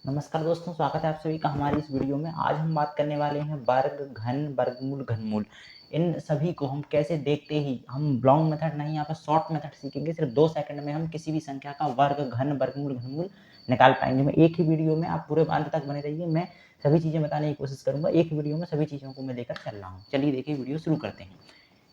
नमस्कार दोस्तों, स्वागत है आप सभी का हमारी इस वीडियो में। आज हम बात करने वाले हैं वर्ग, घन, वर्गमूल, घनमूल। इन सभी को हम कैसे देखते ही हम लॉन्ग मेथड नहीं, यहाँ पर शॉर्ट मेथड सीखेंगे। सिर्फ 2 सेकंड में हम किसी भी संख्या का वर्ग, घन, वर्गमूल, घनमूल निकाल पाएंगे। मैं एक ही वीडियो में, आप पूरे अंत तक बने रहिए। मैं सभी चीज़ें बताने की कोशिश करूँगा। एक वीडियो में सभी चीज़ों को मैं लेकर चल रहा हूँ। चलिए देखिए, वीडियो शुरू करते हैं।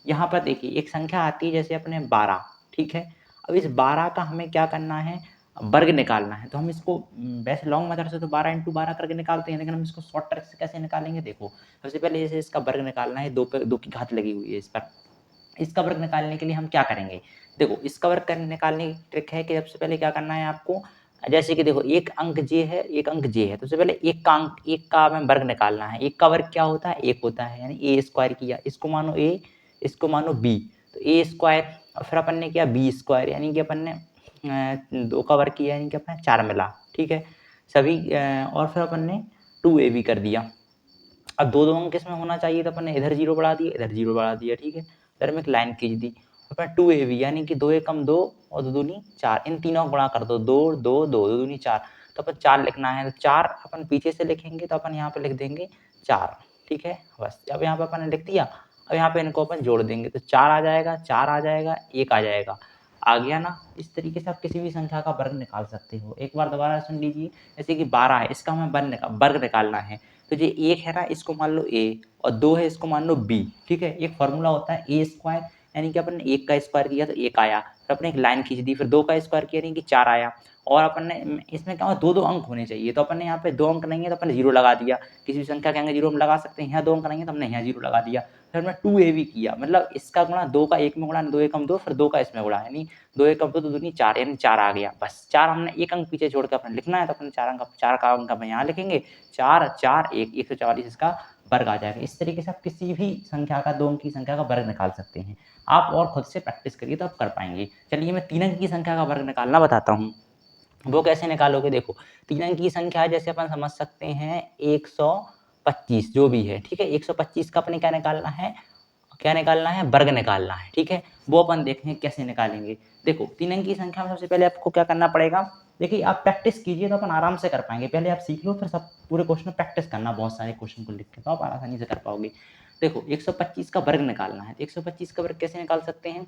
यहाँ पर देखिए एक संख्या आती है, जैसे अपने 12, ठीक है। अब इस 12 का हमें क्या करना है, वर्ग निकालना है। तो हम इसको वैसे लॉन्ग मेथड से तो 12 × 12 करके निकालते हैं, लेकिन हम इसको शॉर्ट ट्रिक से कैसे निकालेंगे। देखो, सबसे पहले जैसे इसका वर्ग निकालना है, 2 पे 2 की घात लगी हुई है इस पर। इसका वर्ग निकालने के लिए हम क्या करेंगे, देखो इसका वर्ग निकालने की ट्रिक है कि सबसे पहले क्या करना है आपको। जैसे कि देखो, एक अंक जे है, एक अंक जे है, तो सबसे पहले एक का हमें वर्ग निकालना है। एक का वर्ग क्या होता है, एक होता है, यानी ए स्क्वायर किया, इसको मानो ए, इसको मानो बी, तो ए स्क्वायर। और फिर अपन ने किया बी स्क्वायर, यानी कि अपन ने 2 का वर्ग किया, यानी कि अपने 4 मिला, ठीक है सभी। और फिर अपन ने 2ab कर दिया। अब दो दो अंक इसमें होना चाहिए, तो अपन ने इधर 0 बढ़ा दिया, इधर 0 बढ़ा दिया, ठीक है। फिर में एक लाइन खींच दी, अपन 2ab, यानी कि 2 एकम 2 और 2 दूनी 4, इन तीनों को गुणा कर दो, 2 2 2 2 दूनी 4। तो अपन 4 लिखना है, तो 4 अपन पीछे से लिखेंगे, तो अपन यहाँ पे लिख देंगे 4, ठीक है। बस अब यहाँ पे अपन ने लिख दिया। अब यहाँ पे इनको अपन जोड़ देंगे, तो 4 आ जाएगा, 4 आ जाएगा, 1 आ जाएगा, आ गया ना। इस तरीके से आप किसी भी संख्या का वर्ग निकाल सकते हो। एक बार दोबारा सुन लीजिए, जैसे कि 12 है, इसका हमें वर्ग निकालना है। तो ये 1 है ना, इसको मान लो a, और 2 है, इसको मान लो b, ठीक है। एक फॉर्मूला होता है a स्क्वायर, यानी कि अपन ने 1 का स्क्वायर किया तो 1 आया, फिर अपने एक लाइन खींच दी, फिर 2 का स्क्वायर किया, यानी कि 4 आया। और अपन ने इसमें क्या हुआ, 2 2 अंक होने चाहिए, तो अपन ने यहाँ पे 2 अंक नहीं है, तो अपन ने 0 लगा दिया। किसी भी संख्या के आगे 0 हम लगा सकते हैं, यहाँ 2 अंक नहीं है, तो हमने यहाँ 0 लगा दिया। फिर हमने 2ab किया, मतलब इसका गुणा 2 का 1 में गुणा, 2 एकम 2, फिर 2 का इसमें गुणा, यानी 2 एकम 2 2 दूनी 4, यानी 4 आ गया। बस 4 हमने एक अंक पीछे छोड़ के अपने लिखना है, तो अपने 4 का अंक हम यहाँ लिखेंगे, 4 4 1 144, इसका वर्ग आ जाएगा। इस तरीके से आप किसी भी संख्या का, 2 अंक की संख्या का वर्ग निकाल सकते हैं। आप और खुद से प्रैक्टिस करिए तो आप कर पाएंगे। चलिए मैं 3 अंक की संख्या का वर्ग निकालना बताता हूँ। वो कैसे निकालोगे, देखो 3 अंक की संख्या है, जैसे अपन समझ सकते हैं 125 जो भी है, ठीक है। 125 का अपने क्या निकालना है, वर्ग निकालना है, ठीक है। वो अपन देखें कैसे निकालेंगे। देखो 3 अंक की संख्या में सबसे पहले आपको क्या करना पड़ेगा, देखिए आप प्रैक्टिस कीजिए तो अपन आराम से कर पाएंगे। पहले आप सीख लो, फिर सब पूरे क्वेश्चन प्रैक्टिस करना, बहुत सारे क्वेश्चन को लिख के, तो आप आसानी से कर पाओगे। देखो 125 का वर्ग निकालना है, 125 का वर्ग कैसे निकाल सकते हैं।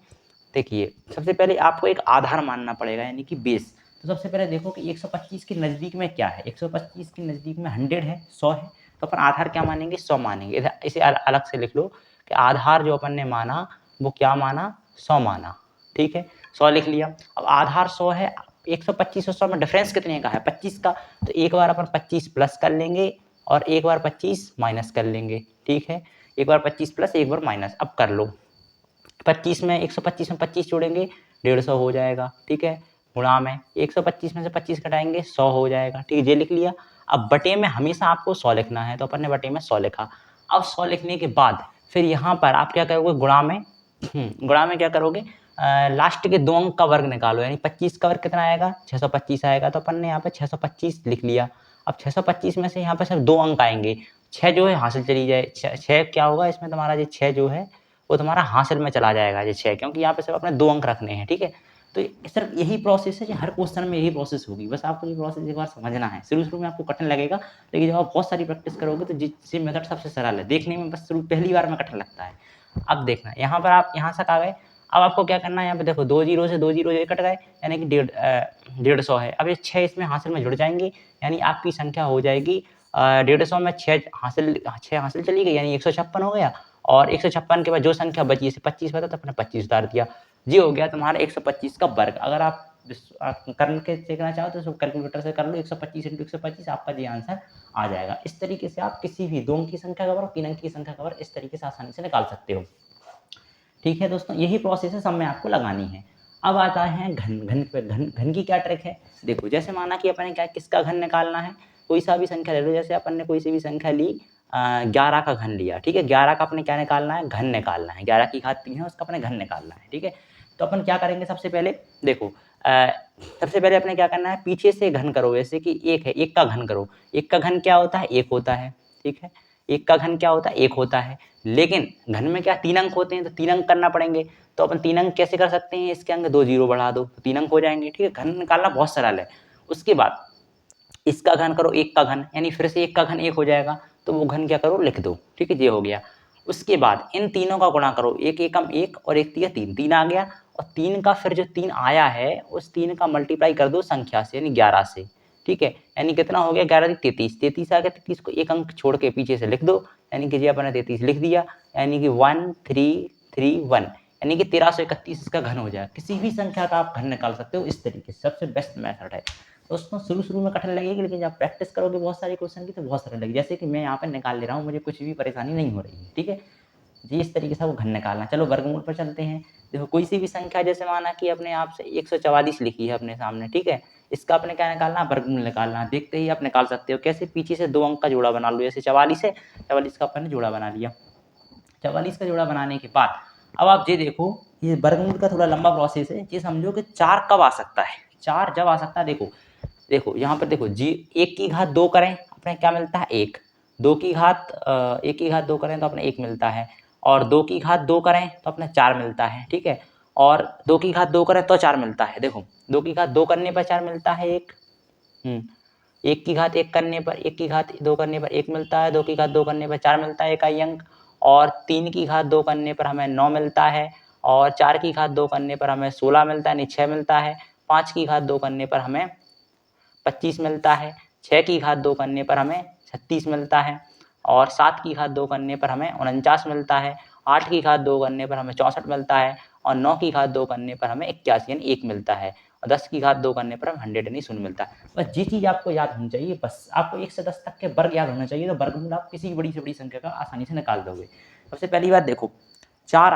देखिए सबसे पहले आपको एक आधार मानना पड़ेगा, यानी कि बेस। तो सबसे पहले देखो कि 125 के नज़दीक में क्या है, 125 के नज़दीक में 100 है, 100 है, तो अपन आधार क्या मानेंगे, 100 मानेंगे। इधर इसे अलग से लिख लो कि आधार जो अपन ने माना वो क्या माना, 100 माना, ठीक है। 100 लिख लिया। अब आधार 100 है, 125 और 100 में डिफरेंस कितने का है, 25 का। तो एक बार अपन 25 प्लस कर लेंगे और एक बार 25 माइनस कर लेंगे, ठीक है। एक बार 25 प्लस, एक बार माइनस। अब कर लो, 25 में 125 में 25 जोड़ेंगे, 150 हो जाएगा, ठीक है। गुणा में 125 में से 25 घटाएंगे, 100 हो जाएगा, ठीक है। ये लिख लिया। अब बटे में हमेशा आपको 100 लिखना है, तो अपन ने बटे में 100 लिखा। अब 100 लिखने के बाद फिर यहाँ पर आप क्या करोगे, गुणा में गुणा में क्या करोगे, लास्ट के 2 अंक का वर्ग निकालो, यानी 25 का वर्ग कितना आएगा, 625 आएगा। तो अपन ने यहाँ पे 625 लिख लिया। अब 625 में से यहाँ पे सिर्फ 2 अंक आएंगे, 6 जो है हासिल चली जाए, 6 क्या होगा इसमें तुम्हारा, ये 6 जो है वो तुम्हारा हासिल में चला जाएगा, ये 6, क्योंकि यहाँ पे सिर्फ अपने 2 अंक रखने हैं, ठीक है। तो सिर्फ यही प्रोसेस है, हर क्वेश्चन में यही प्रोसेस होगी। बस आपको ये प्रोसेस एक बार समझना है। शुरू में आपको कठिन लगेगा, लेकिन जब आप बहुत सारी प्रैक्टिस करोगे तो ये मेथड सबसे सरल है। देखने में बस पहली बार में कठिन लगता है। अब देखना, यहाँ पर आप यहाँ तक आ गए। अब आपको क्या करना है, यहाँ पे देखो 2 जीरो से 2 जीरो ये कट गए, यानी कि 150 है। अब ये 6 इसमें हासिल में जुड़ जाएंगे, यानी आपकी संख्या हो जाएगी 150 में 6 हासिल चली गई, यानी 156 हो गया। और 156 के बाद जो संख्या बची, इसे 25 बता, तो अपने 25 उतार दिया। ये हो गया तुम्हारा 125 का वर्ग। अगर आप करके देखना चाहो तो कैलकुलेटर से कर लो, 125 × 125, आपका ये आंसर आ जाएगा। इस तरीके से आप किसी भी 2 अंक की संख्या का वर्ग, 3 अंक की संख्या का वर्ग इस तरीके से आसानी से निकाल सकते हो, ठीक है दोस्तों। यही प्रोसेस है, सब में आपको लगानी है। अब आता है घन। घन पे घन की क्या ट्रिक है, देखो जैसे माना कि अपन ने क्या, किसका घन निकालना है, कोई सा भी संख्या ले लो। जैसे अपन ने कोई सी भी संख्या ली, 11 का घन लिया, ठीक है। 11 का अपने क्या निकालना है, घन निकालना है। 11 की घात 3 है, उसका अपने घन निकालना है, ठीक है। तो अपन क्या करेंगे, सबसे पहले देखो, सबसे पहले अपने क्या करना है, पीछे से घन करो। जैसे कि 1 है, 1 का घन करो। 1 का घन क्या होता है, 1 होता है, ठीक है। 1 का घन क्या होता है, 1 होता है। लेकिन घन में क्या 3 अंक होते हैं, तो 3 अंक करना पड़ेंगे। तो अपन 3 अंक कैसे कर सकते हैं, इसके अंक 2 जीरो बढ़ा दो, तो 3 अंक हो जाएंगे, ठीक है। घन निकालना बहुत सरल है। उसके बाद इसका घन करो 1 का घन, यानी फिर से 1 का घन 1 हो जाएगा, तो वो घन क्या करो लिख दो, ठीक है, ये हो गया। उसके बाद इन तीनों का गुणा करो, 1 एकम 1 और 1 तिया 3, 3 आ गया, और 3 का फिर जो 3 आया है उस 3 का मल्टीप्लाई कर दो संख्या से, यानी 11 से, ठीक है, यानी कितना हो गया 11 33, 33 आ गया, 33 को एक अंक छोड़ के पीछे से लिख दो, यानी कि जी अपने 33 लिख दिया, यानी कि 1331, यानी कि 1331 इसका घन हो जाए। किसी भी संख्या का आप घन निकाल सकते हो इस तरीके से, सबसे बेस्ट मेथड है। दोस्तों शुरू में कठिन लगेगी, लेकिन जब प्रैक्टिस करोगे बहुत सारे क्वेश्चन की तो बहुत सरल लगेगी। जैसे कि मैं यहाँ पर निकाल ले रहा हूँ, मुझे कुछ भी परेशानी नहीं हो रही है, ठीक है जी, इस तरीके से वो घन निकालना। चलो वर्गमूल पर चलते हैं। देखो कोई सी भी संख्या, जैसे माना कि अपने आप से 144 लिखी है अपने सामने, ठीक है, इसका अपने क्या निकालना, वर्गमूल निकालना। देखते ही आप निकाल सकते हो कैसे, पीछे से 2 अंक का जोड़ा बना लो, जैसे 44 है, 44 का अपन ने जोड़ा बना लिया। 44 का जोड़ा बनाने के बाद अब आप ये देखो, ये वर्गमूल का थोड़ा लंबा प्रोसेस है, ये समझो कि 4 कब आ सकता है, 4 जब आ सकता है, देखो यहाँ पर देखो जी, 1 की घात 2 करें अपने क्या मिलता है 1, 2 की घात 1 की घात 2 करें तो अपने 1 मिलता है, और 2 की घात 2 करें तो अपने 4 मिलता है, ठीक है, और 2 की घात 2 करें तो 4 मिलता है। देखो 2 की घात 2 करने पर 4 मिलता है 1, 1 की घात 1 करने पर, 1 की घात 2 करने पर 1 मिलता है, 2 की घात 2 करने पर 4 मिलता है इकाई अंक, और 3 की घात 2 करने पर हमें 9 मिलता है, और 4 की घात 2 करने पर हमें 16 मिलता है, यानी 6 मिलता है, 5 की घात 2 करने पर हमें 25 मिलता है, 6 की घात 2 करने पर हमें 36 मिलता है, और 7 की घात 2 करने पर हमें 49 मिलता है, 8 की घात 2 करने पर हमें 64 मिलता है, और 9 की घात 2 करने पर हमें 81 यानी 1 मिलता है, और 10 की घात 2 करने पर हमें 100 यानी 0 मिलता है। बस ये चीज़ आपको याद होनी चाहिए, बस आपको 1 से 10 तक के वर्ग याद होना चाहिए, तो वर्गमूल आप किसी भी बड़ी से बड़ी संख्या का आसानी से निकाल दोगे। सबसे पहली बात देखो 4